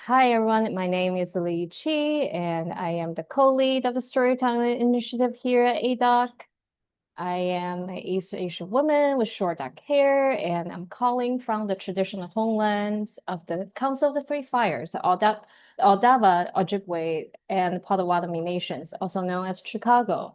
Hi, everyone. My name is Li Chi, and I am the co-lead of the Storytelling Initiative here at ADOC. I am an East Asian woman with short dark hair, and I'm calling from the traditional homelands of the Council of the Three Fires, the Aldava, Ojibwe, and Potawatomi nations, also known as Chicago.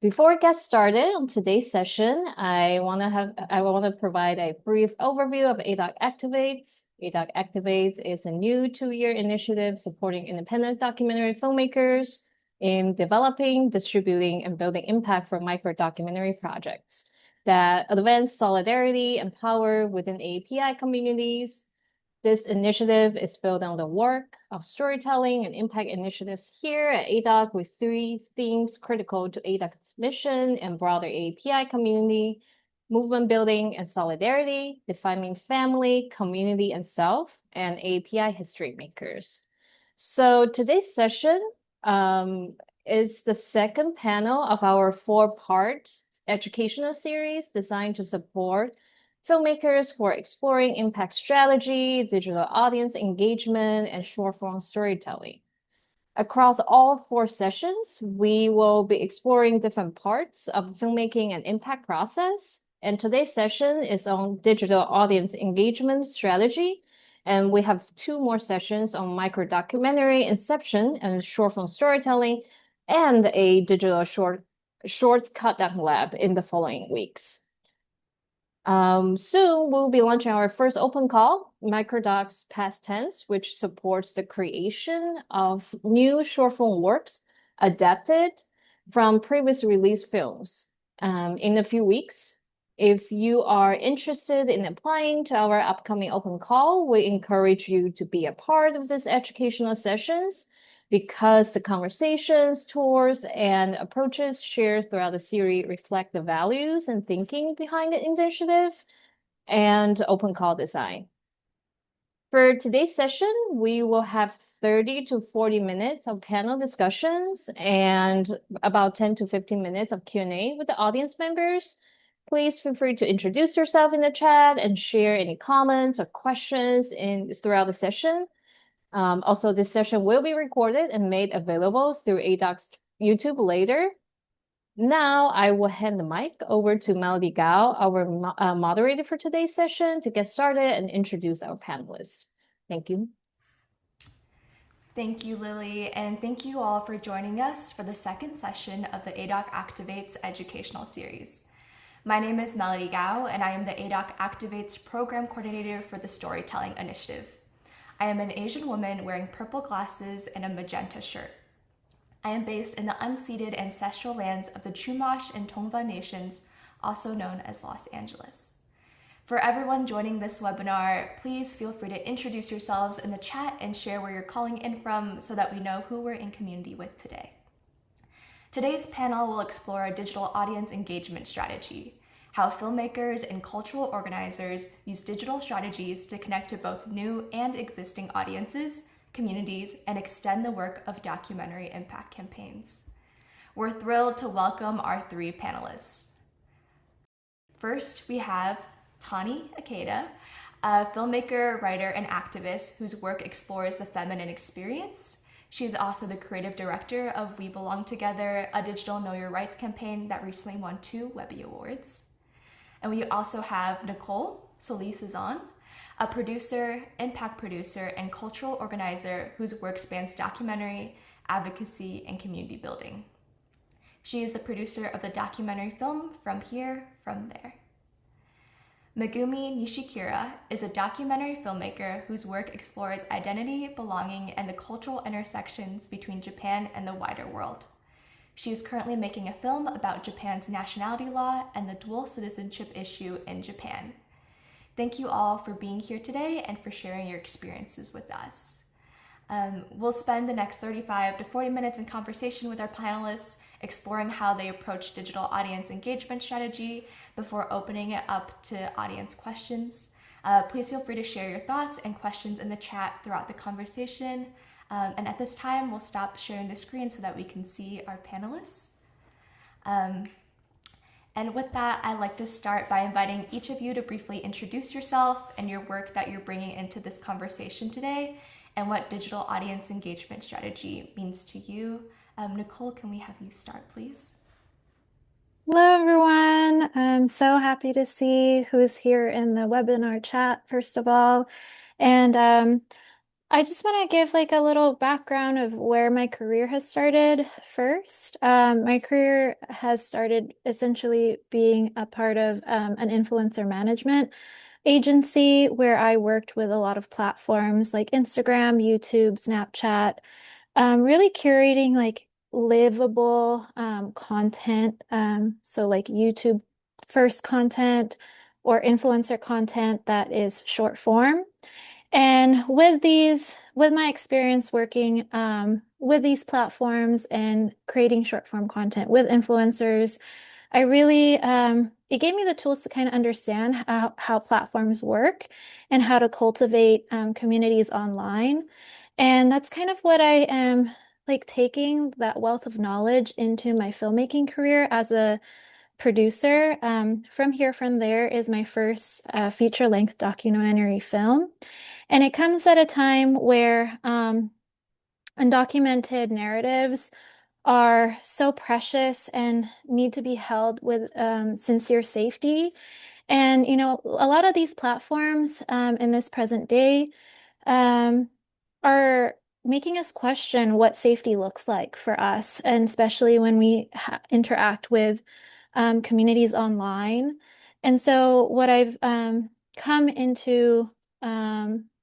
Before we get started on today's session, I want to provide a brief overview of ADOC Activates. ADOC Activates is a new 2-year initiative supporting independent documentary filmmakers in developing, distributing, and building impact for micro-documentary projects that advance solidarity and power within AAPI communities. This initiative is built on the work of storytelling and impact initiatives here at ADOC with 3 themes critical to ADOC's mission and broader AAPI community: movement building and solidarity, defining family, community, and self, and AAPI history makers. So today's session is the second panel of our 4-part educational series designed to support filmmakers who are exploring impact strategy, digital audience engagement, and short-form storytelling. Across all 4 sessions, we will be exploring different parts of filmmaking and impact process. And today's session is on digital audience engagement strategy. And we have 2 more sessions on micro-documentary inception and short-form storytelling, and a digital shorts cut-down lab in the following weeks. Soon we'll be launching our first open call, Microdocs Past Tense, which supports the creation of new short film works adapted from previous released films in a few weeks. If you are interested in applying to our upcoming open call, we encourage you to be a part of these educational sessions, because the conversations, tours, and approaches shared throughout the series reflect the values and thinking behind the initiative and open call design. For today's session, we will have 30 to 40 minutes of panel discussions and about 10 to 15 minutes of Q&A with the audience members. Please feel free to introduce yourself in the chat and share any comments or questions throughout the session. Also, this session will be recorded and made available through ADOC's YouTube later. Now, I will hand the mic over to Melody Gao, our moderator for today's session, to get started and introduce our panelists. Thank you. Thank you, Lily, and thank you all for joining us for the second session of the ADOC Activates educational series. My name is Melody Gao, and I am the ADOC Activates program coordinator for the Storytelling Initiative. I am an Asian woman wearing purple glasses and a magenta shirt. I am based in the unceded ancestral lands of the Chumash and Tongva nations, also known as Los Angeles. For everyone joining this webinar, please feel free to introduce yourselves in the chat and share where you're calling in from so that we know who we're in community with today. Today's panel will explore a digital audience engagement strategy, how filmmakers and cultural organizers use digital strategies to connect to both new and existing audiences, communities, and extend the work of documentary impact campaigns. We're thrilled to welcome our 3 panelists. First, we have Tani Ikeda, a filmmaker, writer, and activist whose work explores the feminine experience. She's also the creative director of We Belong Together, a digital Know Your Rights campaign that recently won 2 Webby Awards. And we also have Nicole Solis-Sison, a producer, impact producer, and cultural organizer whose work spans documentary, advocacy, and community building. She is the producer of the documentary film From Here, From There. Megumi Nishikura is a documentary filmmaker whose work explores identity, belonging, and the cultural intersections between Japan and the wider world. She is currently making a film about Japan's nationality law and the dual citizenship issue in Japan. Thank you all for being here today and for sharing your experiences with us. We'll spend the next 35 to 40 minutes in conversation with our panelists, exploring how they approach digital audience engagement strategy before opening it up to audience questions. Please feel free to share your thoughts and questions in the chat throughout the conversation. And at this time, we'll stop sharing the screen so that we can see our panelists. And with that, I'd like to start by inviting each of you to briefly introduce yourself and your work that you're bringing into this conversation today, and what digital audience engagement strategy means to you. Nicole, can we have you start, please? Hello, everyone. I'm so happy to see who's here in the webinar chat, first of all. And I just want to give like a little background of where my career has started first. My career has started essentially being a part of an influencer management agency where I worked with a lot of platforms like Instagram, YouTube, Snapchat, really curating like livable content. So like YouTube first content or influencer content that is short form. And with my experience working with these platforms and creating short form content with influencers, I really, it gave me the tools to kind of understand how platforms work and how to cultivate communities online. And that's kind of what I am like taking that wealth of knowledge into my filmmaking career as a producer. From Here, From There is my first feature-length documentary film. And it comes at a time where undocumented narratives are so precious and need to be held with sincere safety. And, you know, a lot of these platforms in this present day um, are making us question what safety looks like for us, and especially when we interact with communities online. And so, what I've come into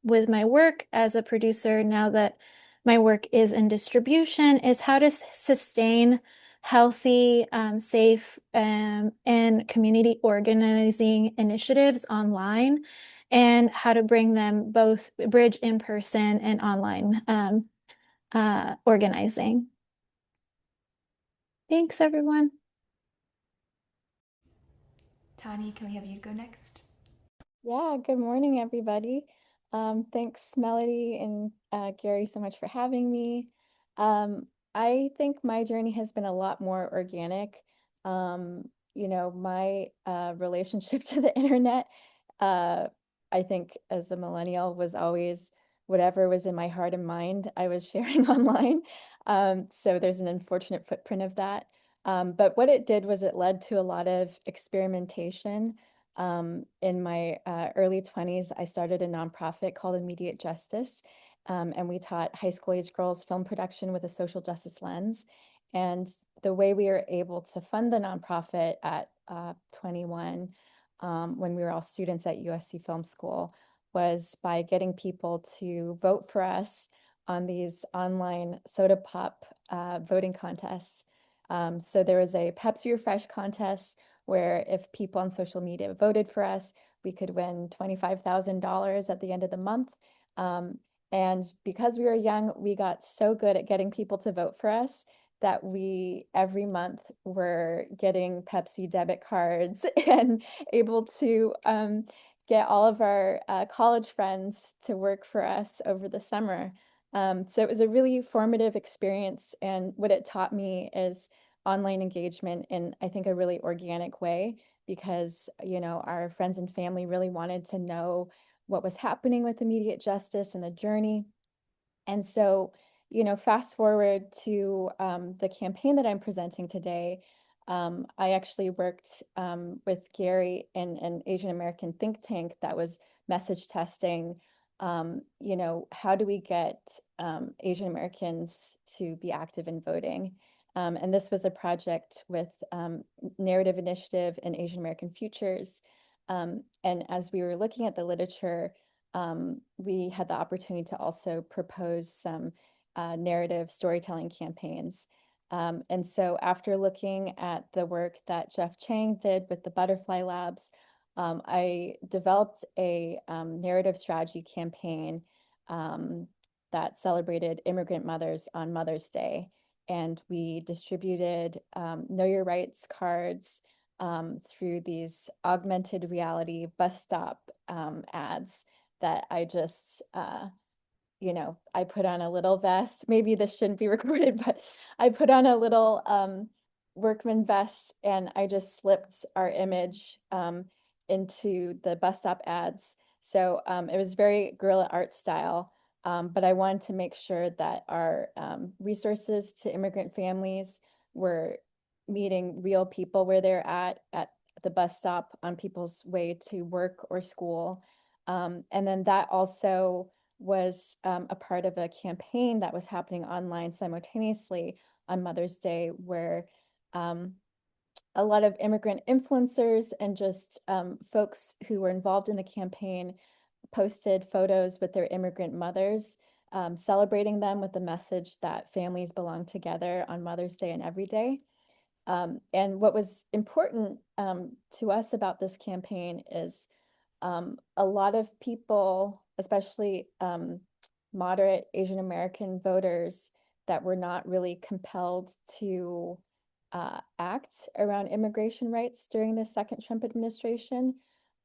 with my work as a producer now that my work is in distribution is how to sustain healthy, safe, and community organizing initiatives online, and how to bring them both bridge in person and online organizing. Thanks, everyone. Tani, can we have you go next? Yeah, good morning, everybody. Thanks, Melody and Gary, so much for having me. I think my journey has been a lot more organic. My relationship to the internet, uh, I think as a millennial was always whatever was in my heart and mind, I was sharing online. So there's an unfortunate footprint of that. But what it did was it led to a lot of experimentation. In my early 20s, I started a nonprofit called Immediate Justice, and we taught high school age girls film production with a social justice lens. And the way we were able to fund the nonprofit at 21, when we were all students at USC Film School, was by getting people to vote for us on these online soda pop voting contests. So there was a Pepsi Refresh contest where if people on social media voted for us, we could win $25,000 at the end of the month. And because we were young, we got so good at getting people to vote for us that we every month were getting Pepsi debit cards and able to get all of our college friends to work for us over the summer. So it was a really formative experience. And what it taught me is online engagement in, I think, a really organic way, because, our friends and family really wanted to know what was happening with immediate justice and the journey. And so, fast forward to the campaign that I'm presenting today. I actually worked with Gary in an Asian American think tank that was message testing. How do we get Asian Americans to be active in voting? And this was a project with Narrative Initiative and Asian American Futures. And as we were looking at the literature, we had the opportunity to also propose some narrative storytelling campaigns. And so after looking at the work that Jeff Chang did with the Butterfly Labs, I developed a narrative strategy campaign that celebrated immigrant mothers on Mother's Day. And we distributed Know Your Rights cards through these augmented reality bus stop ads that I just, I put on a little vest. Maybe this shouldn't be recorded, but I put on a little workman vest, and I just slipped our image into the bus stop ads. So it was very guerrilla art style, but I wanted to make sure that our resources to immigrant families were meeting real people where they're at the bus stop on people's way to work or school. And then that also was a part of a campaign that was happening online simultaneously on Mother's Day, where a lot of immigrant influencers and just folks who were involved in the campaign posted photos with their immigrant mothers, celebrating them with the message that families belong together on Mother's Day and every day. And what was important to us about this campaign is a lot of people, especially moderate Asian American voters, that were not really compelled to act around immigration rights during the second Trump administration,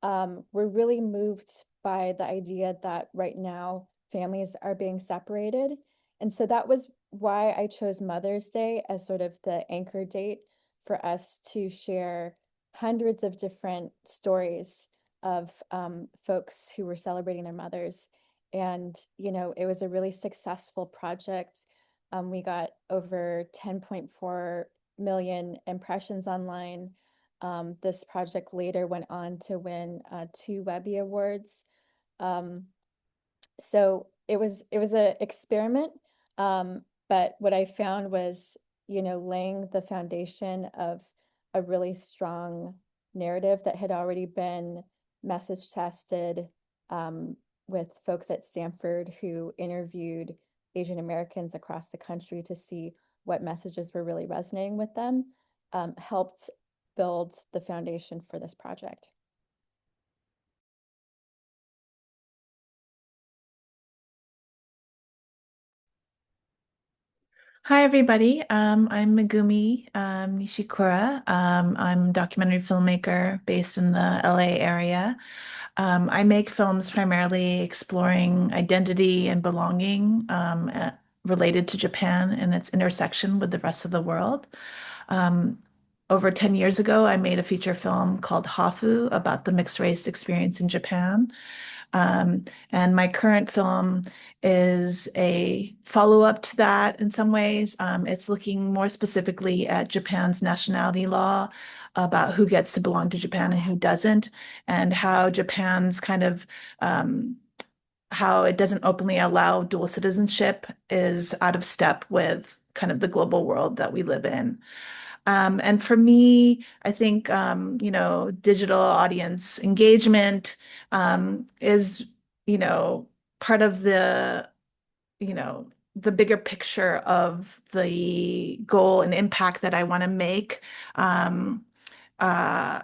were really moved by the idea that right now families are being separated. And so that was why I chose Mother's Day as sort of the anchor date for us to share hundreds of different stories of folks who were celebrating their mothers. And, it was a really successful project. We got over 10.4 million impressions online. This project later went on to win 2 Webby Awards. So it was an experiment, but what I found was, laying the foundation of a really strong narrative that had already been message tested with folks at Stanford who interviewed Asian Americans across the country to see what messages were really resonating with them, helped build the foundation for this project. Hi, everybody. I'm Megumi Nishikura. I'm a documentary filmmaker based in the LA area. I make films primarily exploring identity and belonging related to Japan and its intersection with the rest of the world. Um, Over 10 years ago, I made a feature film called Hafu about the mixed race experience in Japan. Um, and my current film is a follow-up to that in some ways. It's looking more specifically at Japan's nationality law about who gets to belong to Japan and who doesn't, and how Japan's kind of how it doesn't openly allow dual citizenship is out of step with kind of the global world that we live in. And for me, I think, digital audience engagement is, part of the bigger picture of the goal and impact that I want to make. Um, uh,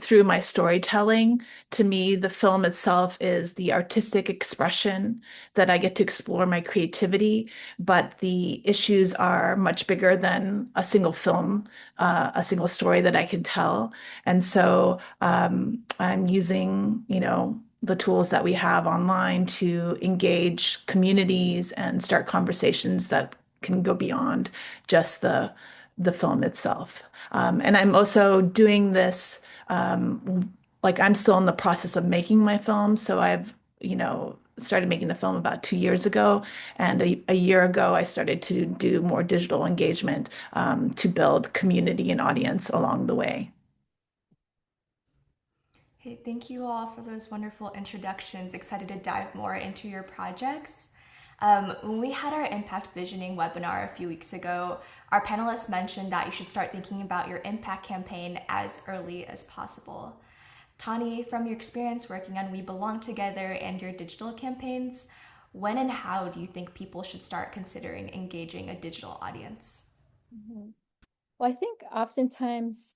Through my storytelling. To me, the film itself is the artistic expression that I get to explore my creativity, but the issues are much bigger than a single film, a single story that I can tell. And so I'm using, the tools that we have online to engage communities and start conversations that can go beyond just the film itself. And I'm also doing this like I'm still in the process of making my film. So I've, started making the film about 2 years ago. And a year ago, I started to do more digital engagement to build community and audience along the way. Hey, thank you all for those wonderful introductions. Excited to dive more into your projects. When we had our Impact Visioning webinar a few weeks ago, our panelists mentioned that you should start thinking about your impact campaign as early as possible. Tani, from your experience working on We Belong Together and your digital campaigns, when and how do you think people should start considering engaging a digital audience? Mhm. Well, I think oftentimes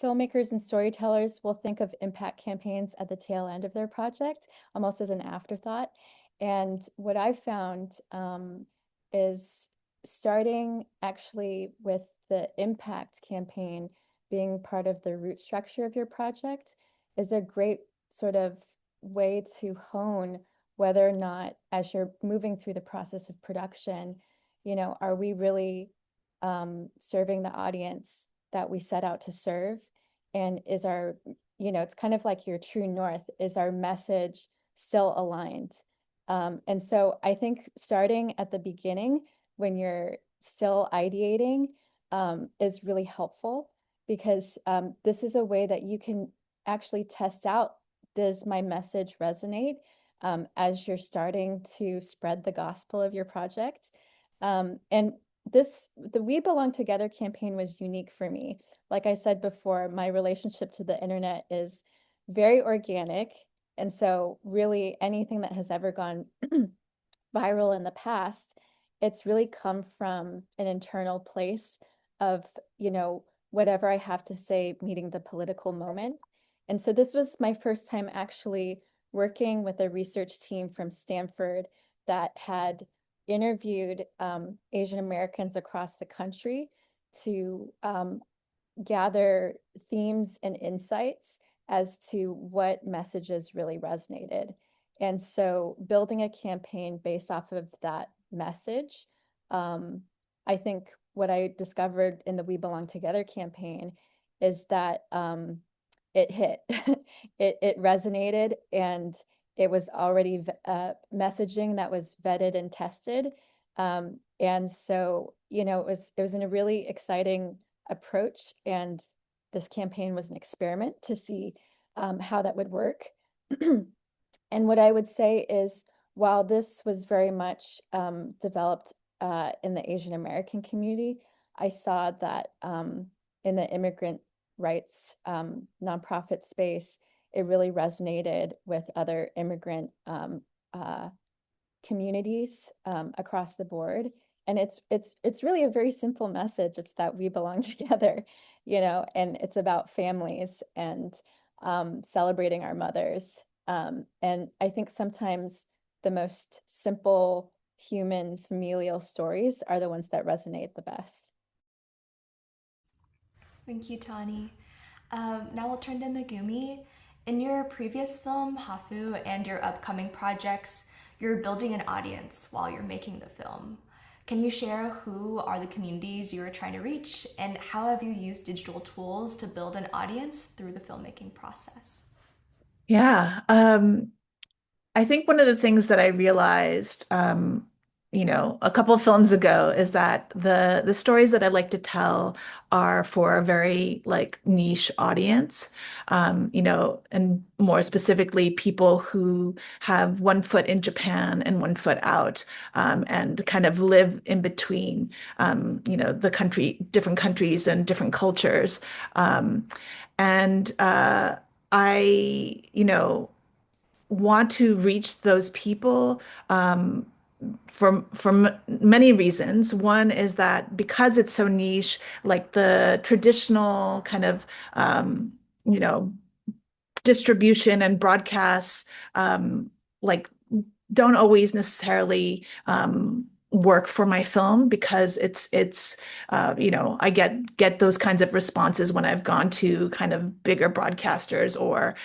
filmmakers and storytellers will think of impact campaigns at the tail end of their project, almost as an afterthought. And what I've found is starting actually with the impact campaign being part of the root structure of your project is a great sort of way to hone whether or not, as you're moving through the process of production, are we really serving the audience that we set out to serve? And is our, it's kind of like your true north, is our message still aligned? And so I think starting at the beginning when you're still ideating is really helpful, because this is a way that you can actually test out, does my message resonate as you're starting to spread the gospel of your project? And the We Belong Together campaign was unique for me. Like I said before, my relationship to the internet is very organic. And so really anything that has ever gone viral in the past, it's really come from an internal place of, whatever I have to say, meeting the political moment. And so this was my first time actually working with a research team from Stanford that had interviewed Asian Americans across the country to gather themes and insights as to what messages really resonated. And so building a campaign based off of that message, I think what I discovered in the We Belong Together campaign is that it hit, it resonated, and it was already messaging that was vetted and tested. And so, it was in a really exciting approach, and this campaign was an experiment to see how that would work. And what I would say is, while this was very much developed in the Asian American community, I saw that in the immigrant rights nonprofit space, it really resonated with other immigrant communities across the board. And it's really a very simple message. It's that we belong together, and it's about families and celebrating our mothers. And I think sometimes the most simple human familial stories are the ones that resonate the best. Thank you, Tani. Now we'll turn to Megumi. In your previous film, Hafu, and your upcoming projects, you're building an audience while you're making the film. Can you share who are the communities you're trying to reach, and how have you used digital tools to build an audience through the filmmaking process? Yeah. I think one of the things that I realized, a couple of films ago is that the stories that I like to tell are for a very like niche audience, and more specifically, people who have one foot in Japan and one foot out, and kind of live in between, different countries and different cultures. And I, want to reach those people for many reasons. One is that because it's so niche, like the traditional kind of you know distribution and broadcasts like don't always necessarily work for my film, because it's I get those kinds of responses when I've gone to kind of bigger broadcasters or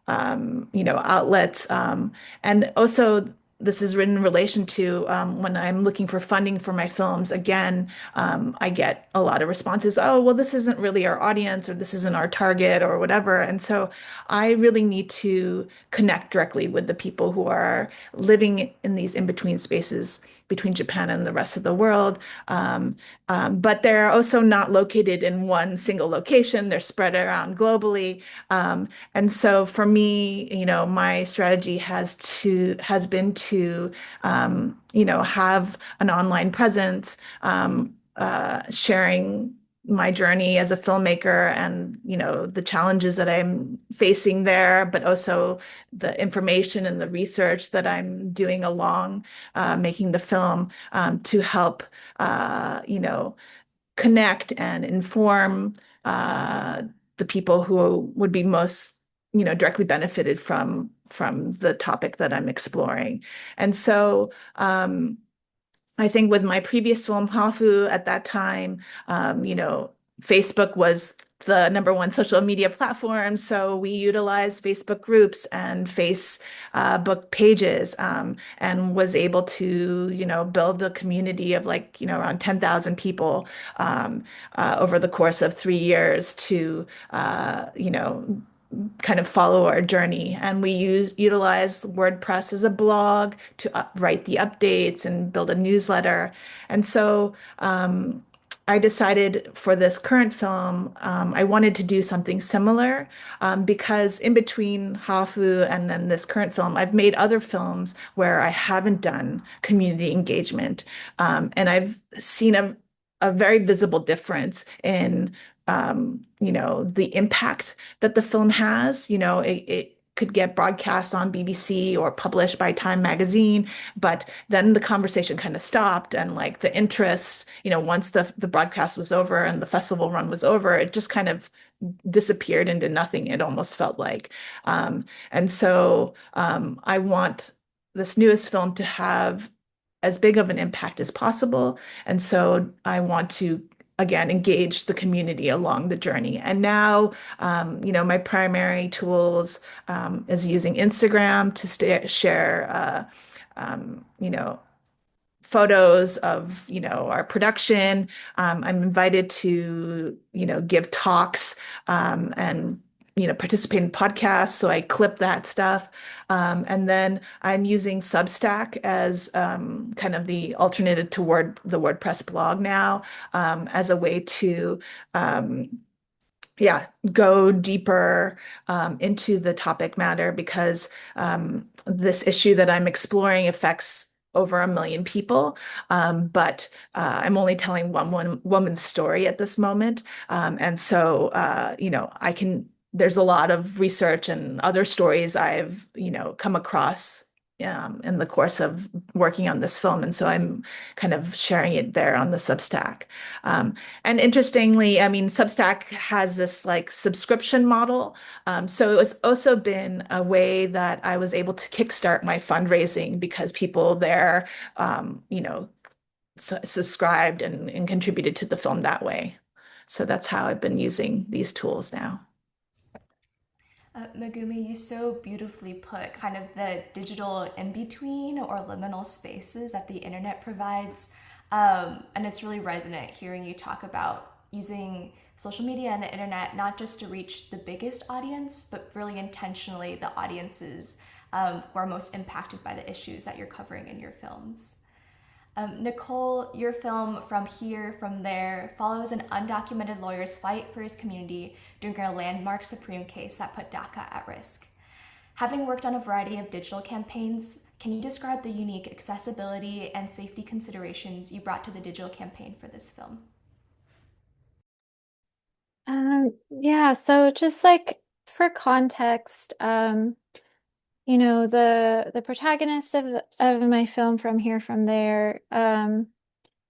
outlets, and also this is in relation to when I'm looking for funding for my films. Again, I get a lot of responses. Oh, well, this isn't really our audience, or this isn't our target, or whatever. And so I really need to connect directly with the people who are living in these in-between spaces between Japan and the rest of the world. But they're also not located in one single location. They're spread around globally. And so for me, my strategy has been to, have an online presence, sharing my journey as a filmmaker and, the challenges that I'm facing there, but also the information and the research that I'm doing along making the film, to help, connect and inform the people who would be most, directly benefited from the topic that I'm exploring. And so I think with my previous film, Hafu, at that time, Facebook was the number one social media platform. So we utilized Facebook groups and Facebook pages, and was able to, build a community of like, around 10,000 people over the course of 3 years to, kind of follow our journey. And we utilize WordPress as a blog to write the updates and build a newsletter. And so I decided for this current film, I wanted to do something similar, because in between Hafu and then this current film, I've made other films where I haven't done community engagement. And I've seen a very visible difference in the impact that the film has. It could get broadcast on BBC or published by Time magazine, but then the conversation kind of stopped, and like the interest, once the broadcast was over and the festival run was over, it just kind of disappeared into nothing, it almost felt like. And so I want this newest film to have as big of an impact as possible. And so I want to, again, engage the community along the journey. And now, my primary tools is using Instagram to share, photos of, our production. I'm invited to, give talks, and participate in podcasts. So I clip that stuff. And then I'm using Substack as kind of the alternative to the WordPress blog now, as a way to go deeper into the topic matter, because this issue that I'm exploring affects over 1 million people. But I'm only telling one woman's story at this moment. And so, there's a lot of research and other stories I've, come across in the course of working on this film. And so I'm kind of sharing it there on the Substack. And interestingly, I mean, Substack has this like subscription model. So it's also been a way that I was able to kickstart my fundraising, because people there, subscribed and contributed to the film that way. So that's how I've been using these tools now. Megumi, you so beautifully put kind of the digital in-between or liminal spaces that the internet provides. And it's really resonant hearing you talk about using social media and the internet not just to reach the biggest audience, but really intentionally the audiences who are most impacted by the issues that you're covering in your films. Nicole, your film From Here, From There follows an undocumented lawyer's fight for his community during a landmark Supreme case that put DACA at risk. Having worked on a variety of digital campaigns, can you describe the unique accessibility and safety considerations you brought to the digital campaign for this film? Yeah, so just like for context, the protagonist of my film From Here, From There,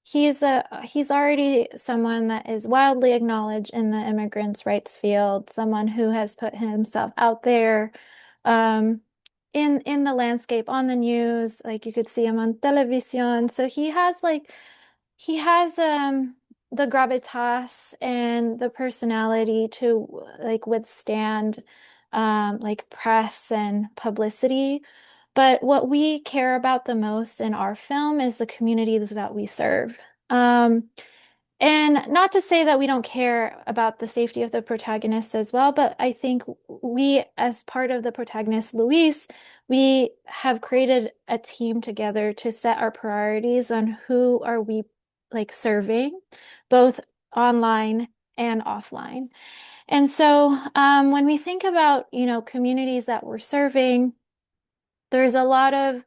he's already someone that is wildly acknowledged in the immigrants' rights field, someone who has put himself out there um, in the landscape, on the news, like you could see him on television. So he has the gravitas and the personality to like withstand like press and publicity. But what we care about the most in our film is the communities that we serve. And not to say that we don't care about the safety of the protagonist as well, but I think we, as part of the protagonist, Luis, we have created a team together to set our priorities on who are we like serving, both online and offline. And so when we think about, communities that we're serving, there's a lot of,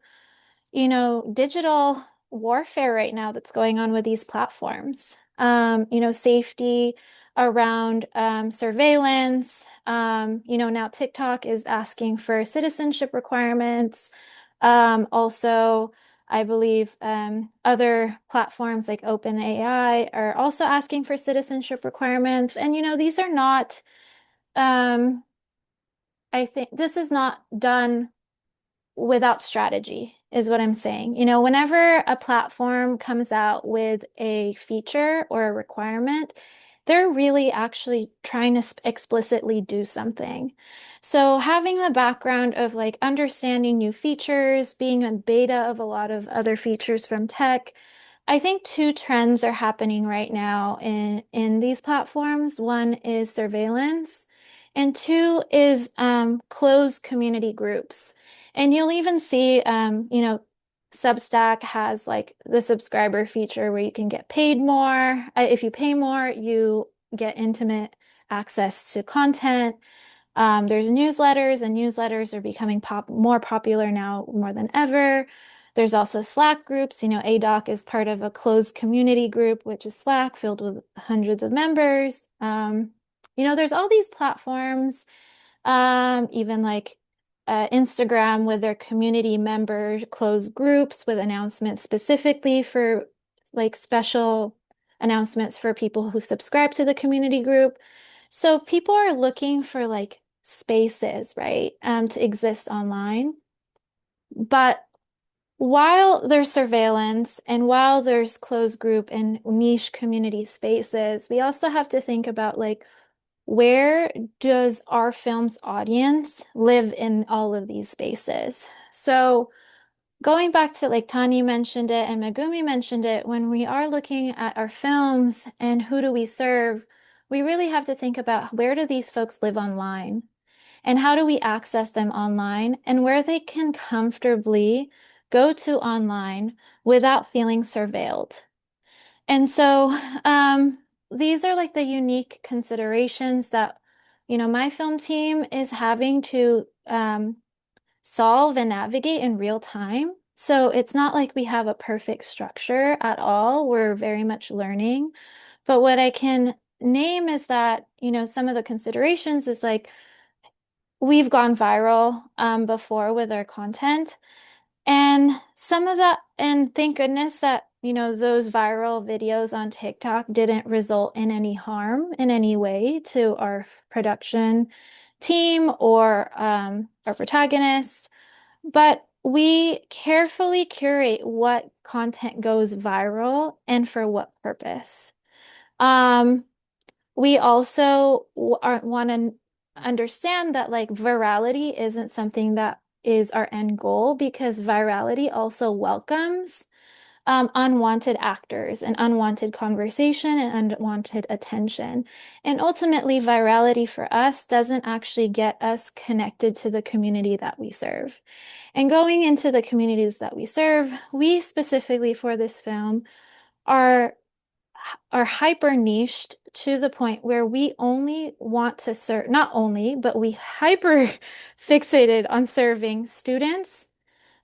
digital warfare right now that's going on with these platforms. Safety around surveillance. Now TikTok is asking for citizenship requirements. Also, I believe other platforms like OpenAI are also asking for citizenship requirements. And, these are not, I think this is not done without strategy, is what I'm saying. Whenever a platform comes out with a feature or a requirement, they're really actually trying to explicitly do something. So having the background of like understanding new features, being a beta of a lot of other features from tech, I think two trends are happening right now in these platforms. One is surveillance, and two is closed community groups. And you'll even see, Substack has like the subscriber feature where you can get paid more. If you pay more, you get intimate access to content. There's newsletters, and newsletters are becoming more popular now more than ever. There's also Slack groups. ADOC is part of a closed community group, which is Slack, filled with hundreds of members. There's all these platforms, even like Instagram with their community members, closed groups with announcements specifically for like special announcements for people who subscribe to the community group. So people are looking for like spaces, right, to exist online. But while there's surveillance and while there's closed group and niche community spaces, we also have to think about like, where does our film's audience live in all of these spaces? So going back to like Tani mentioned it and Megumi mentioned it, when we are looking at our films and who do we serve, we really have to think about where do these folks live online and how do we access them online and where they can comfortably go to online without feeling surveilled. And so these are like the unique considerations that, my film team is having to solve and navigate in real time. So it's not like we have a perfect structure at all. We're very much learning. But what I can name is that, some of the considerations is like we've gone viral before with our content. And some of that, and thank goodness that, those viral videos on TikTok didn't result in any harm in any way to our production team or our protagonist. But we carefully curate what content goes viral and for what purpose. We also want to understand that like virality isn't something that is our end goal, because virality also welcomes unwanted actors and unwanted conversation and unwanted attention. And ultimately, virality for us doesn't actually get us connected to the community that we serve. And going into the communities that we serve, we specifically for this film are hyper niched to the point where we only want to serve, not only, but we hyper fixated on serving students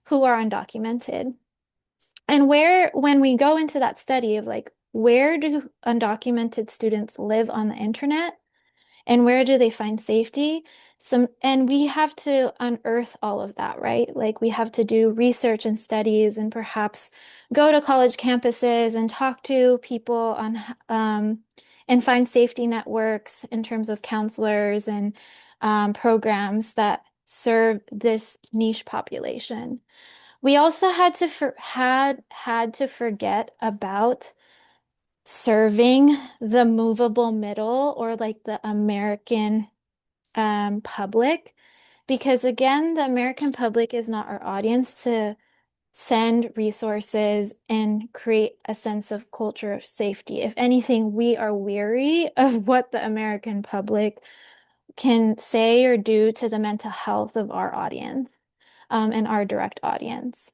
who are undocumented. And when we go into that study of like, where do undocumented students live on the internet and where do they find safety? And we have to unearth all of that, right? Like we have to do research and studies and perhaps go to college campuses and talk to people on and find safety networks in terms of counselors and programs that serve this niche population. We also had to forget about serving the movable middle or like the American public, because again, the American public is not our audience to send resources and create a sense of culture of safety. If anything, we are weary of what the American public can say or do to the mental health of our audience, and our direct audience.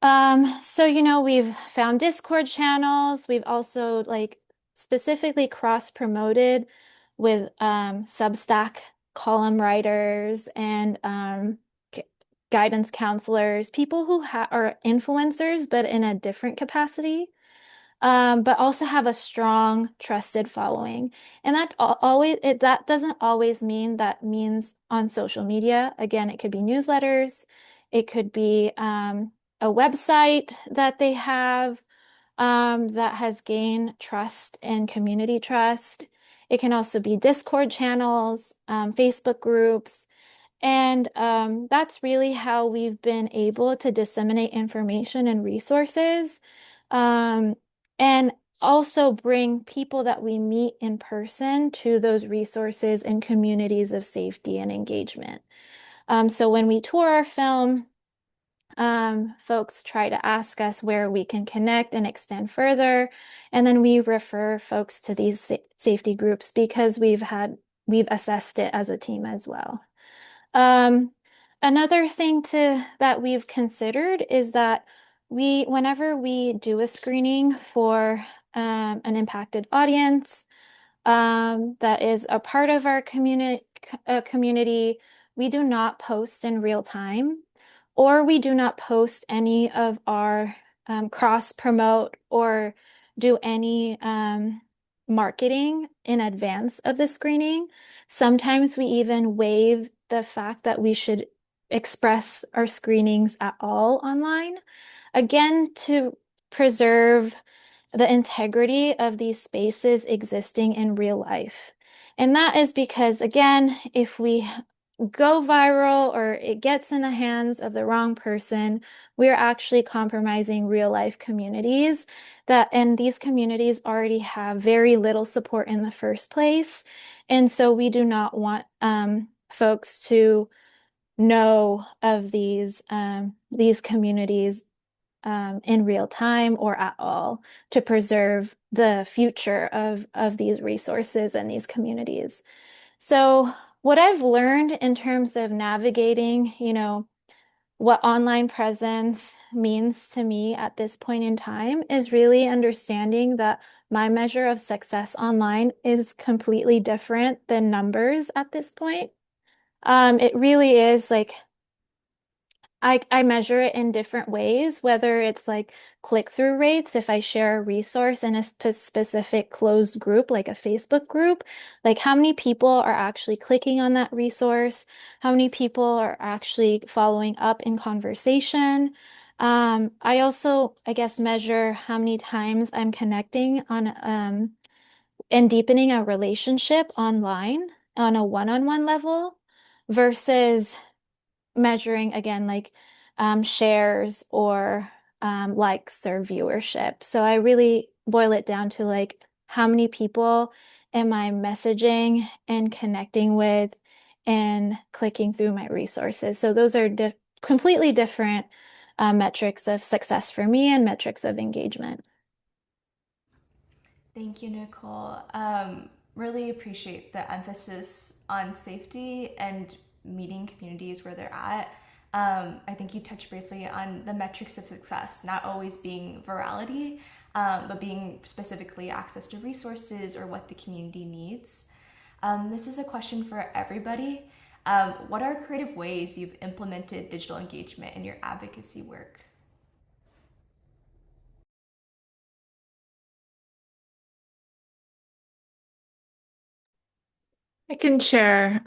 So, we've found Discord channels. We've also like specifically cross-promoted with Substack column writers and guidance counselors, people who are influencers, but in a different capacity, but also have a strong, trusted following. And that doesn't always mean that means on social media. Again, it could be newsletters, it could be a website that they have that has gained trust and community trust. It can also be Discord channels, Facebook groups. And that's really how we've been able to disseminate information and resources. Um, and also bring people that we meet in person to those resources and communities of safety and engagement. So when we tour our film, folks try to ask us where we can connect and extend further. And then we refer folks to these safety groups because we've assessed it as a team as well. Another thing that we've considered is that whenever we do a screening for an impacted audience, that is a part of our community, we do not post in real time, or we do not post any of our cross promote or do any marketing in advance of the screening. Sometimes we even waive the fact that we should express our screenings at all online, again, to preserve the integrity of these spaces existing in real life. And that is because, again, if we go viral or it gets in the hands of the wrong person, we're actually compromising real life communities and these communities already have very little support in the first place. And so we do not want folks to know of these communities in real time or at all to preserve the future of these resources and these communities. So what I've learned in terms of navigating, what online presence means to me at this point in time is really understanding that my measure of success online is completely different than numbers at this point. It really is like I measure it in different ways, whether it's like click-through rates, if I share a resource in a specific closed group, like a Facebook group, like how many people are actually clicking on that resource, how many people are actually following up in conversation. I also, I guess, measure how many times I'm connecting on and deepening a relationship online on a one-on-one level versus measuring again like shares or likes or viewership. So I really boil it down to like how many people am I messaging and connecting with and clicking through my resources. So those are completely different metrics of success for me and metrics of engagement. Thank you, Nicole. Really appreciate the emphasis on safety and meeting communities where they're at. I think you touched briefly on the metrics of success, not always being virality, but being specifically access to resources or what the community needs. This is a question for everybody. What are creative ways you've implemented digital engagement in your advocacy work? I can share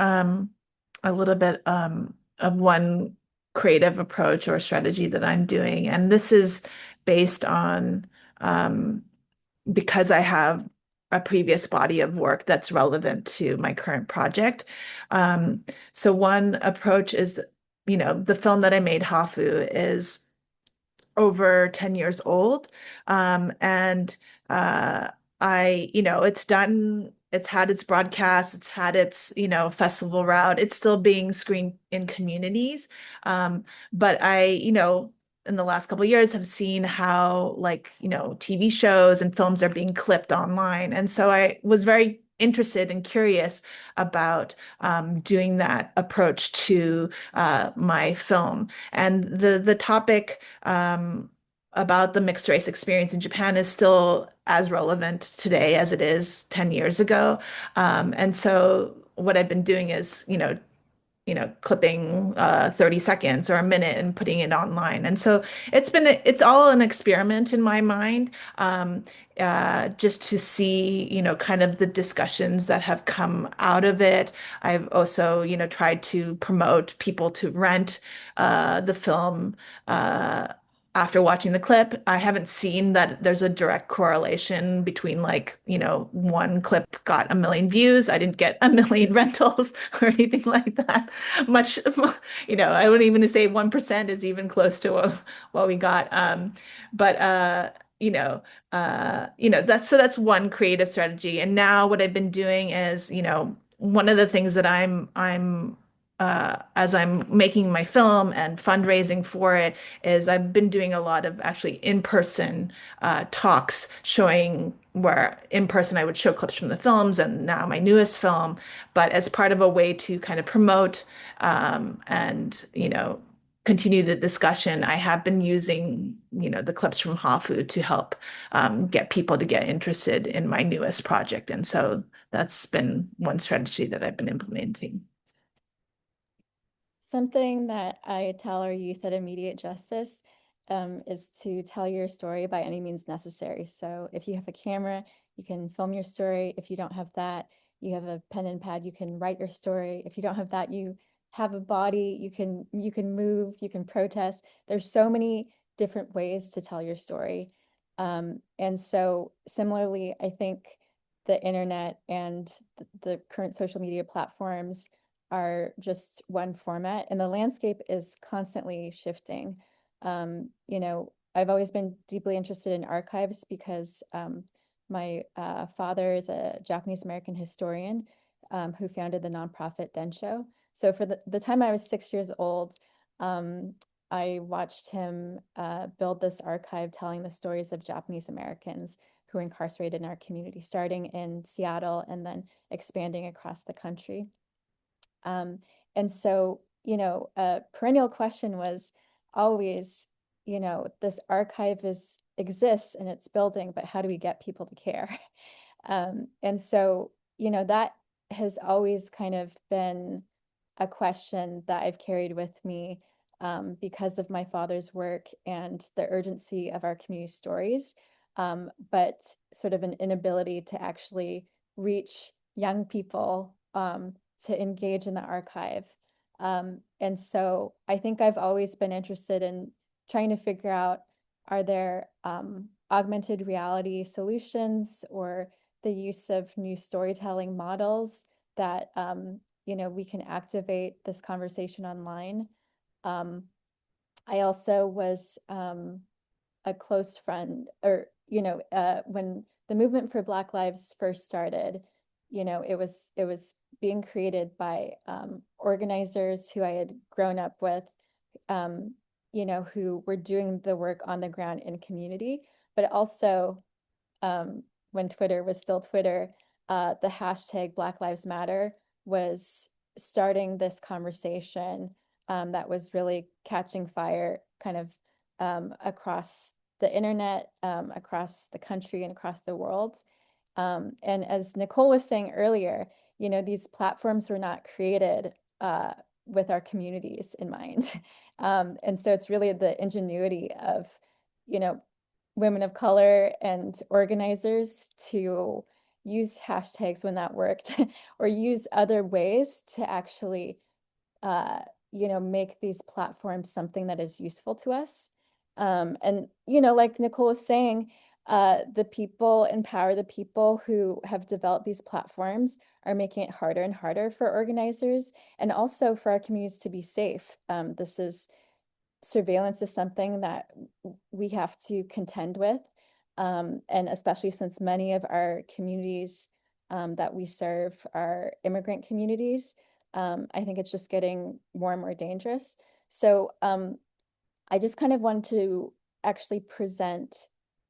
a little bit of one creative approach or strategy that I'm doing. And this is based on um, because I have a previous body of work that's relevant to my current project. So one approach is, the film that I made, Hafu, is over 10 years old. And it's done, it's had its broadcast, it's had its, festival route. It's still being screened in communities. But in the last couple of years have seen how like, TV shows and films are being clipped online. And so I was very interested and curious about doing that approach to my film. And the topic about the mixed race experience in Japan is still as relevant today as it is 10 years ago. And so what I've been doing is, clipping 30 seconds or a minute and putting it online. And so it's all an experiment in my mind, just to see, kind of the discussions that have come out of it. I've also, tried to promote people to rent the film. After watching the clip, I haven't seen that there's a direct correlation between like, one clip got a million views. I didn't get a million rentals or anything like that. Much, I wouldn't even say 1% is even close to what we got. But that's one creative strategy. And now what I've been doing is, one of the things that I'm as I'm making my film and fundraising for it is I've been doing a lot of actually in-person talks showing where in person I would show clips from the films and now my newest film, but as part of a way to kind of promote and continue the discussion. I have been using, the clips from Hafu to help get people to get interested in my newest project. And so that's been one strategy that I've been implementing. Something that I tell our youth at Immediate Justice is to tell your story by any means necessary. So if you have a camera, you can film your story. If you don't have that, you have a pen and pad, you can write your story. If you don't have that, you have a body, you can move, you can protest. There's so many different ways to tell your story. And so similarly, I think the internet and the current social media platforms are just one format, and the landscape is constantly shifting. I've always been deeply interested in archives because my father is a Japanese American historian who founded the nonprofit Densho. So for the time I was 6 years old, I watched him build this archive telling the stories of Japanese Americans who were incarcerated in our community, starting in Seattle and then expanding across the country. And so, a perennial question was always, this archive exists and it's building, but how do we get people to care? And so, that has always kind of been a question that I've carried with me because of my father's work and the urgency of our community stories, but sort of an inability to actually reach young people to engage in the archive. And so I think I've always been interested in trying to figure out, are there augmented reality solutions or the use of new storytelling models that we can activate this conversation online. I also was a close friend, or when the movement for Black Lives first started, it was being created by organizers who I had grown up with, who were doing the work on the ground in community, but also when Twitter was still Twitter, the hashtag Black Lives Matter was starting this conversation that was really catching fire kind of across the internet, across the country and across the world. And as Nicole was saying earlier, these platforms were not created with our communities in mind. And so it's really the ingenuity of, women of color and organizers to use hashtags when that worked or use other ways to actually, make these platforms something that is useful to us. And, like Nicole was saying, the people empower the people who have developed these platforms are making it harder and harder for organizers and also for our communities to be safe. Surveillance is something that we have to contend with. And especially since many of our communities that we serve are immigrant communities, I think it's just getting more and more dangerous. So I just kind of wanted to actually present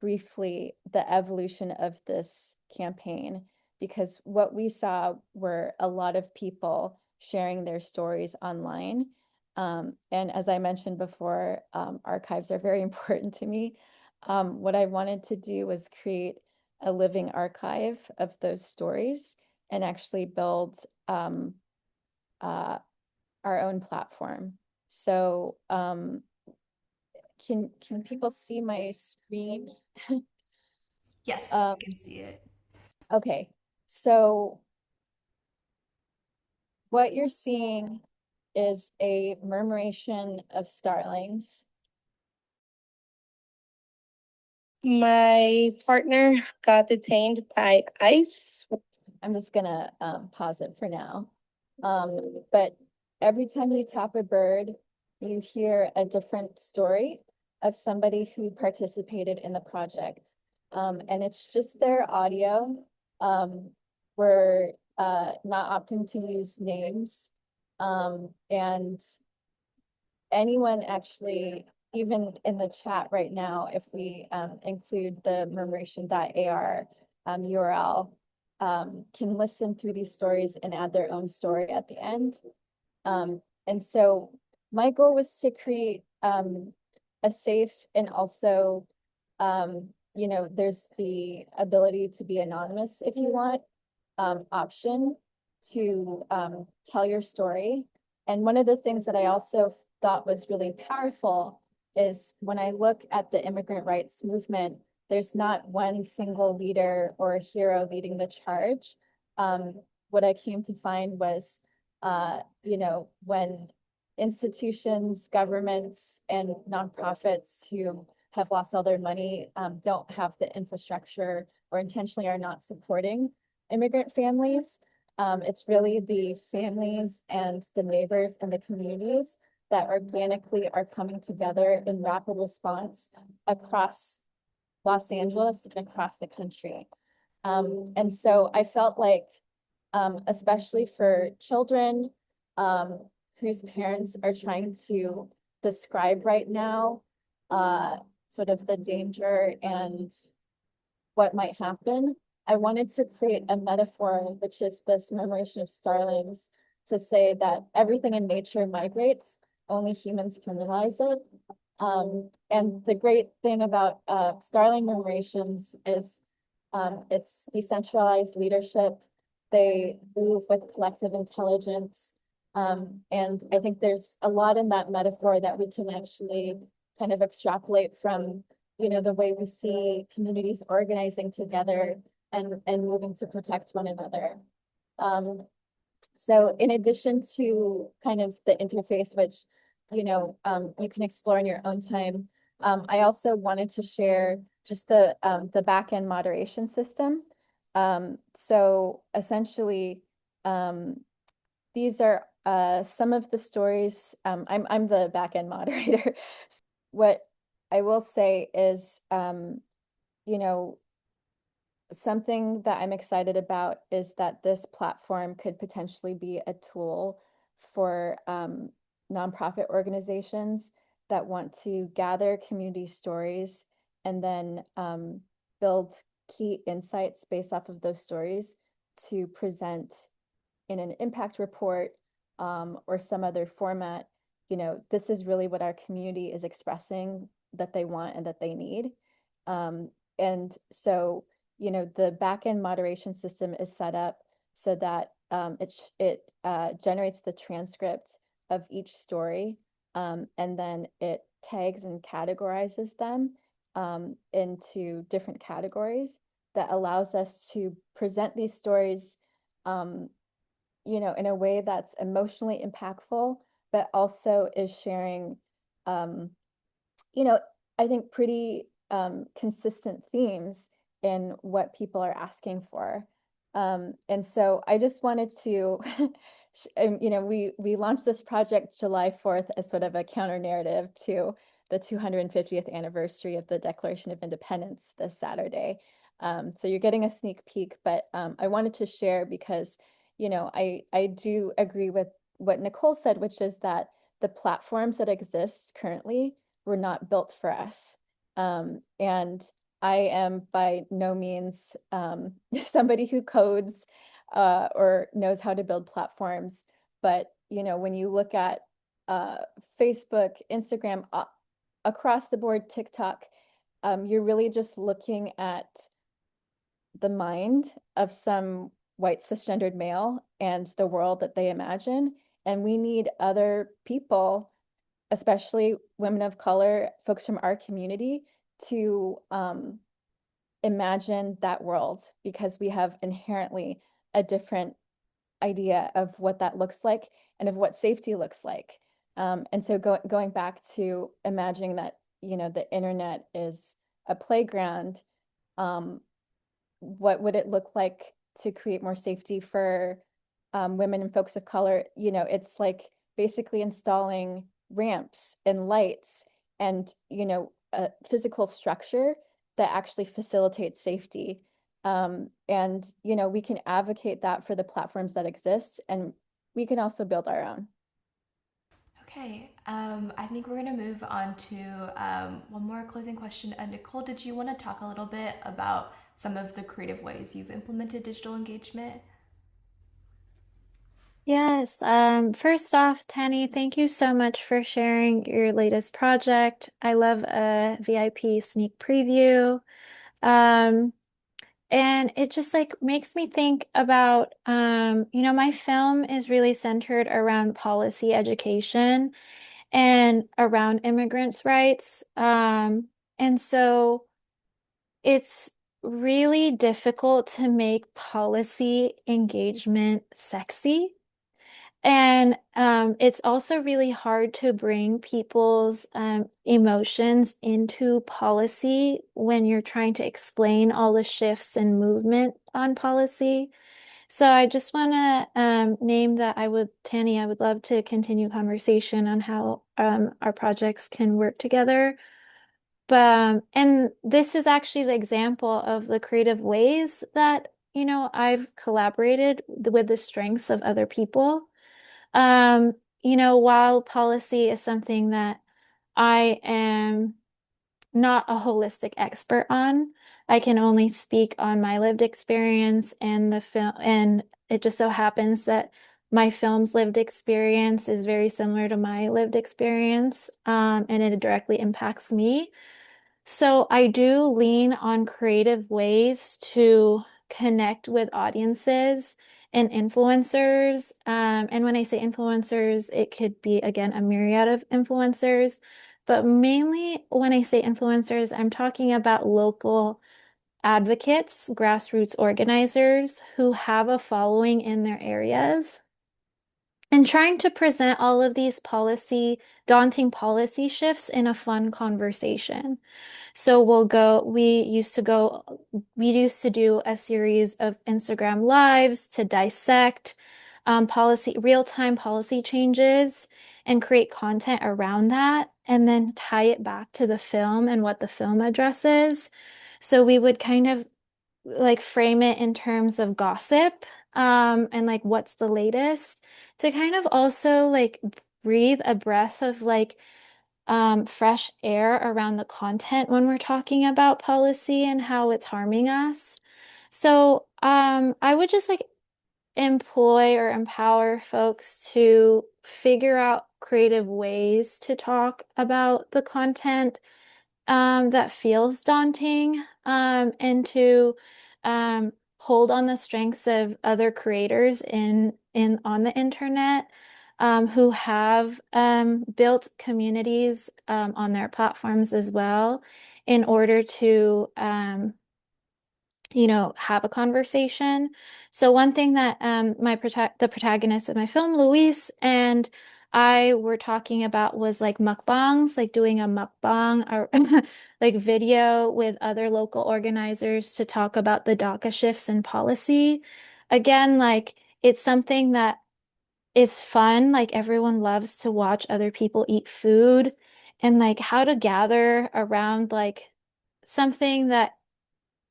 briefly the evolution of this campaign, because what we saw were a lot of people sharing their stories online. And as I mentioned before, archives are very important to me. What I wanted to do was create a living archive of those stories and actually build our own platform. So can people see my screen? Yes, I can see it. Okay, so what you're seeing is a murmuration of starlings. My partner got detained by ICE. I'm just gonna pause it for now. But every time you tap a bird, you hear a different story. of somebody who participated in the project. And it's just their audio. We're not opting to use names. And anyone actually, even in the chat right now, if we include the murmuration.ar URL, can listen through these stories and add their own story at the end. And so my goal was to create a safe and also, there's the ability to be anonymous if you want, option to tell your story. And one of the things that I also thought was really powerful is when I look at the immigrant rights movement, there's not one single leader or hero leading the charge. What I came to find was, when institutions, governments, and nonprofits who have lost all their money don't have the infrastructure or intentionally are not supporting immigrant families, it's really the families and the neighbors and the communities that organically are coming together in rapid response across Los Angeles and across the country. And so I felt like, especially for children whose parents are trying to describe right now, sort of the danger and what might happen, I wanted to create a metaphor, which is this murmuration of starlings, to say that everything in nature migrates, only humans criminalize it. And the great thing about starling murmurations is it's decentralized leadership. They move with collective intelligence. And I think there's a lot in that metaphor that we can actually kind of extrapolate from, the way we see communities organizing together and moving to protect one another. So in addition to kind of the interface, which, you can explore in your own time, I also wanted to share just the back-end moderation system. So essentially, these are some of the stories. I'm the back-end moderator. What I will say is, something that I'm excited about is that this platform could potentially be a tool for nonprofit organizations that want to gather community stories and then build key insights based off of those stories to present in an impact report or some other format. This is really what our community is expressing that they want and that they need. And so, the backend moderation system is set up so that it generates the transcript of each story, and then it tags and categorizes them into different categories that allows us to present these stories in a way that's emotionally impactful, but also is sharing, I think pretty consistent themes in what people are asking for. And so I just wanted to, we launched this project July 4th as sort of a counter narrative to the 250th anniversary of the Declaration of Independence this Saturday. So you're getting a sneak peek, but I wanted to share because, I do agree with what Nicole said, which is that the platforms that exist currently were not built for us. And I am by no means somebody who codes or knows how to build platforms. But, when you look at Facebook, Instagram, across the board, TikTok, you're really just looking at the mind of some white cisgendered male and the world that they imagine. And we need other people, especially women of color, folks from our community, to imagine that world, because we have inherently a different idea of what that looks like and of what safety looks like. And so going back to imagining that, the internet is a playground, what would it look like to create more safety for women and folks of color? It's like basically installing ramps and lights and, a physical structure that actually facilitates safety. And, we can advocate that for the platforms that exist, and we can also build our own. Okay, I think we're going to move on to one more closing question. Nicole, did you want to talk a little bit about some of the creative ways you've implemented digital engagement? Yes. First off, Tani, thank you so much for sharing your latest project. I love a VIP sneak preview. Um, and it just like makes me think about, my film is really centered around policy education and around immigrants' rights. And so it's really difficult to make policy engagement sexy. And it's also really hard to bring people's emotions into policy when you're trying to explain all the shifts and movement on policy. So I just want to name that Tani, I would love to continue conversation on how our projects can work together. But and this is actually the example of the creative ways that, I've collaborated with the strengths of other people. Um, while policy is something that I am not a holistic expert on, I can only speak on my lived experience and the film, and it just so happens that my film's lived experience is very similar to my lived experience, and it directly impacts me. So I do lean on creative ways to connect with audiences and influencers. And when I say influencers, it could be, again, a myriad of influencers. But mainly when I say influencers, I'm talking about local advocates, grassroots organizers who have a following in their areas. And trying to present all of these daunting policy shifts in a fun conversation. So we used to do a series of Instagram lives to dissect real-time policy changes and create content around that, and then tie it back to the film and what the film addresses. So we would kind of like frame it in terms of gossip, and like what's the latest to kind of also like breathe a breath of like fresh air around the content when we're talking about policy and how it's harming us. So I would just like employ or empower folks to figure out creative ways to talk about the content that feels daunting, and to hold on the strengths of other creators in on the internet, who have built communities on their platforms as well in order to have a conversation. So one thing that the protagonist of my film, Luis, and I were talking about was like mukbangs, like doing a mukbang or like video with other local organizers to talk about the DACA shifts in policy. Again, like it's something that is fun. Like everyone loves to watch other people eat food, and like how to gather around like something that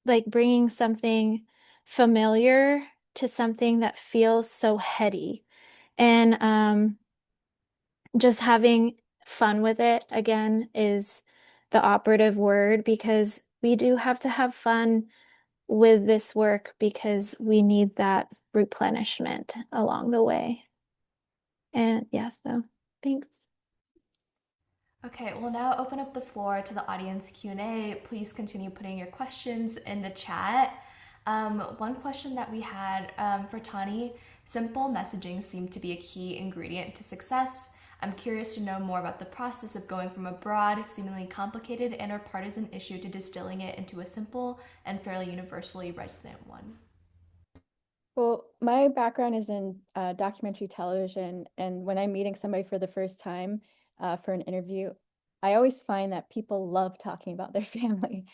like bringing something familiar to something that feels so heady, and just having fun with it again is the operative word, because we do have to have fun with this work because we need that replenishment along the way. And yes, so thanks. Okay, we'll now open up the floor to the audience Q&A. Please continue putting your questions in the chat. One question that we had for Tani: simple messaging seemed to be a key ingredient to success. I'm curious to know more about the process of going from a broad, seemingly complicated and or partisan issue to distilling it into a simple and fairly universally resonant one. Well, my background is in documentary television, and when I'm meeting somebody for the first time for an interview, I always find that people love talking about their family.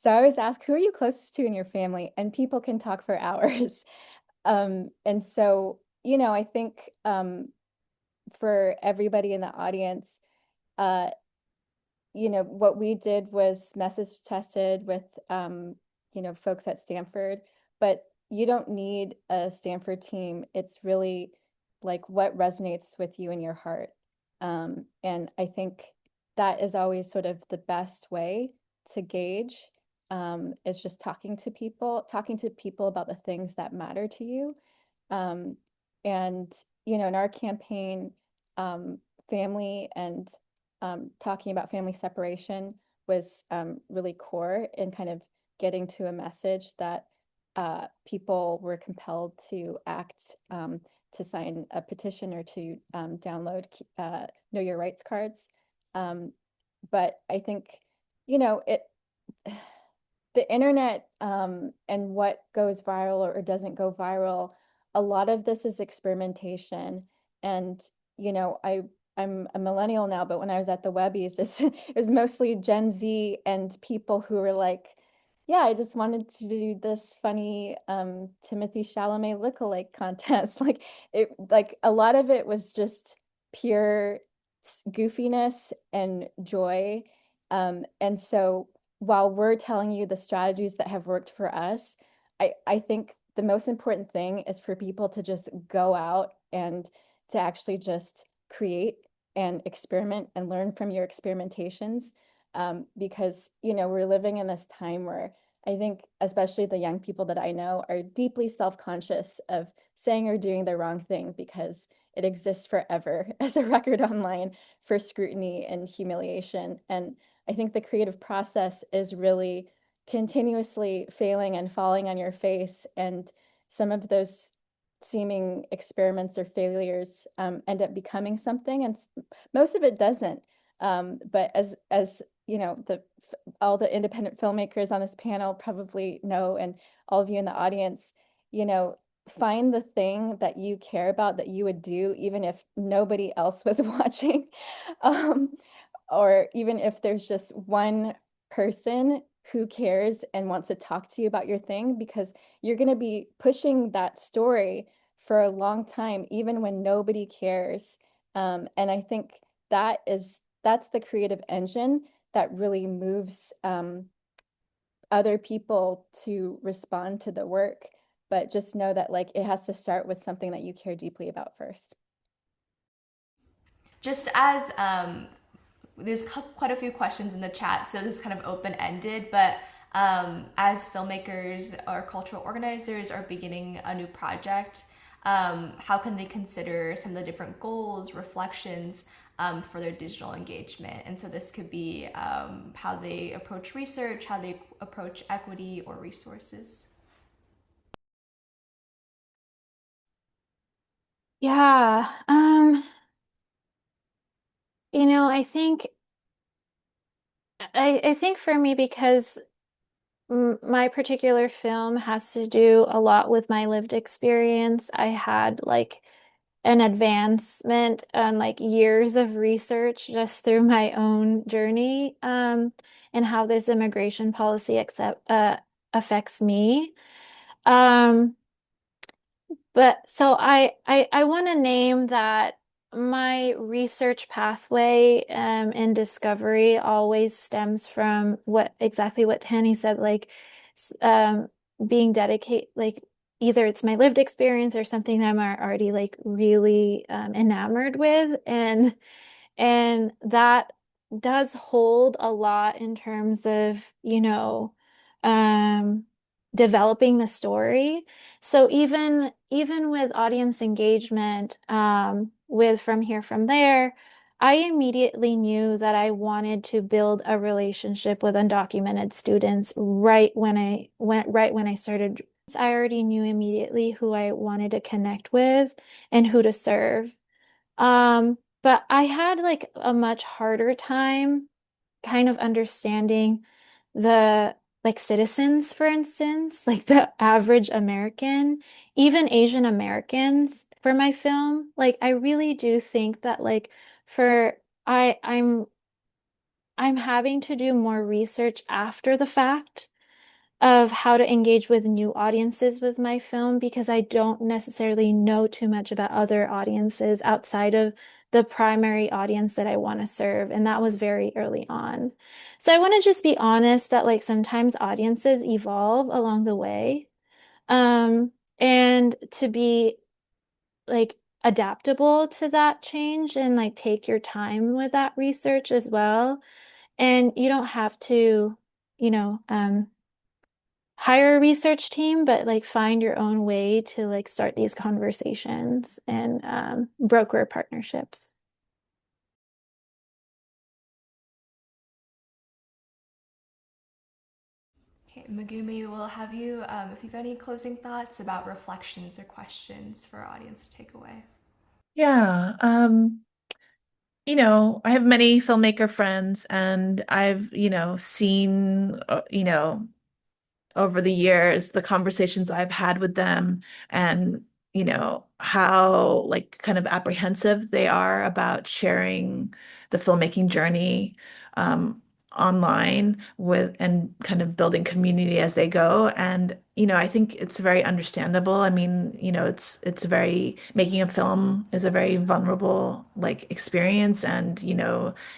So I always ask, who are you closest to in your family? And people can talk for hours. And so, I think for everybody in the audience, what we did was message tested with, folks at Stanford, but you don't need a Stanford team. It's really like what resonates with you in your heart. And I think that is always sort of the best way to gauge, is just talking to people about the things that matter to you. Um, and, in our campaign, family and talking about family separation was really core in kind of getting to a message that people were compelled to act, to sign a petition or to download Know Your Rights cards. But I think, it the internet, and what goes viral or doesn't go viral, a lot of this is experimentation. And, I'm a millennial now, but when I was at the Webbies, this is mostly Gen Z and people who were like, yeah, I just wanted to do this funny Timothy Chalamet lookalike contest. Like a lot of it was just pure goofiness and joy. And so while we're telling you the strategies that have worked for us, I think the most important thing is for people to just go out and to actually just create and experiment and learn from your experimentations. Because, we're living in this time where I think, especially the young people that I know, are deeply self-conscious of saying or doing the wrong thing because it exists forever as a record online for scrutiny and humiliation. And I think the creative process is really continuously failing and falling on your face. And some of those seeming experiments or failures end up becoming something, and most of it doesn't. But as all the independent filmmakers on this panel probably know, and all of you in the audience, find the thing that you care about that you would do even if nobody else was watching. Or even if there's just one person who cares and wants to talk to you about your thing, because you're going to be pushing that story for a long time, even when nobody cares. And I think that's the creative engine that really moves other people to respond to the work. But just know that like it has to start with something that you care deeply about first. Just as there's quite a few questions in the chat, so this is kind of open-ended, but as filmmakers or cultural organizers are beginning a new project, how can they consider some of the different goals, reflections for their digital engagement? And so this could be how they approach research, how they approach equity or resources. Yeah. I think for me, because my particular film has to do a lot with my lived experience, I had like an advancement on like years of research just through my own journey, and how this immigration policy affects me. Um, but so I want to name that my research pathway and discovery always stems from exactly what Tani said, like um, being dedicated, like either it's my lived experience or something that I'm already like really enamored with, and that does hold a lot in terms of, um, developing the story. So even with audience engagement, with From Here, From There, I immediately knew that I wanted to build a relationship with undocumented students right when I started. I already knew immediately who I wanted to connect with and who to serve. But I had like a much harder time kind of understanding the like citizens, for instance, like the average American, even Asian Americans for my film. Like I really do think that like for I'm having to do more research after the fact of how to engage with new audiences with my film, because I don't necessarily know too much about other audiences outside of the primary audience that I want to serve. And that was very early on. So I want to just be honest that like sometimes audiences evolve along the way. And to be like adaptable to that change and like take your time with that research as well. And you don't have to, you know, hire a research team, but like find your own way to like start these conversations and broker partnerships. Okay, Megumi, we'll have you, if you've any closing thoughts about reflections or questions for our audience to take away. Yeah. I have many filmmaker friends and I've, seen, over the years, the conversations I've had with them and, how like kind of apprehensive they are about sharing the filmmaking journey um, online with and kind of building community as they go. And, I think it's very understandable. I mean, it's very making a film is a very vulnerable like experience and,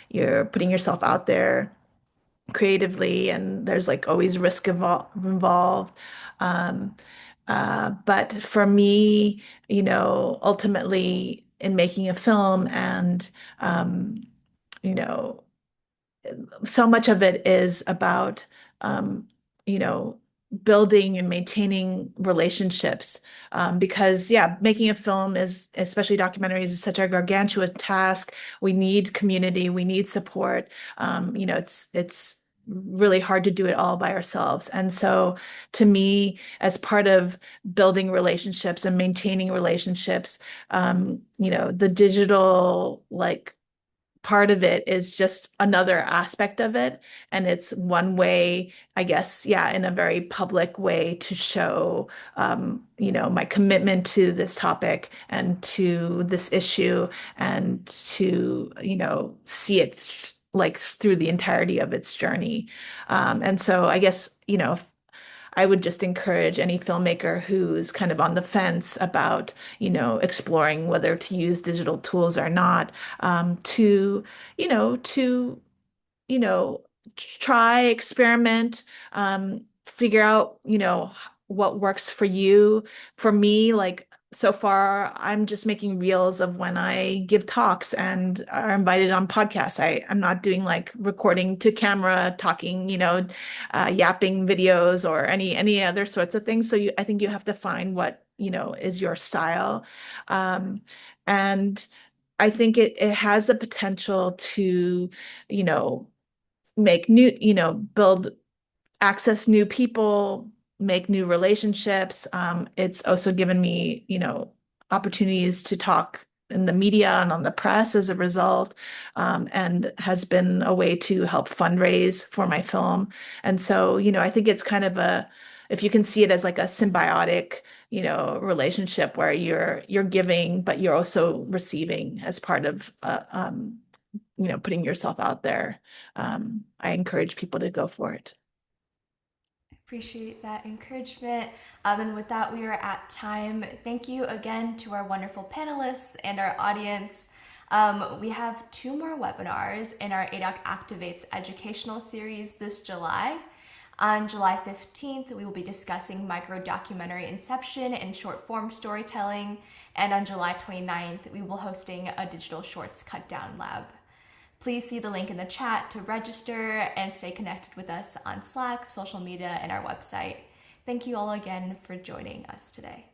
you're putting yourself out there creatively and there's like always involved. Um, but for me, ultimately in making a film and, um, you know, so much of it is about, um, you know, building and maintaining relationships. Because, yeah, making a film is, especially documentaries, is such a gargantuan task. We need community, we need support. It's really hard to do it all by ourselves. And so, to me, as part of building relationships and maintaining relationships, the digital like part of it is just another aspect of it. And it's one way, I guess, yeah, in a very public way to show, my commitment to this topic and to this issue and to, see it like through the entirety of its journey. And so I guess, I would just encourage any filmmaker who's kind of on the fence about, exploring whether to use digital tools or not, to, you know, to, you know, try, experiment, figure out, what works for you. For me, like so far, I'm just making reels of when I give talks and are invited on podcasts. I'm not doing like recording to camera, talking, yapping videos or any other sorts of things. So I think you have to find what, is your style. And I think it has the potential to, you know, make new, build access new people, make new relationships. It's also given me, opportunities to talk in the media and on the press as a result, and has been a way to help fundraise for my film. And so, I think it's kind of if you can see it as like a symbiotic, relationship where you're giving, but you're also receiving as part of, putting yourself out there. I encourage people to go for it. Appreciate that encouragement. And with that, we are at time. Thank you again to our wonderful panelists and our audience. We have 2 more webinars in our ADOC Activates educational series this July. On July 15th, we will be discussing micro-documentary inception and short-form storytelling. And on July 29th, we will be hosting a digital shorts cut-down lab. Please see the link in the chat to register and stay connected with us on Slack, social media, and our website. Thank you all again for joining us today.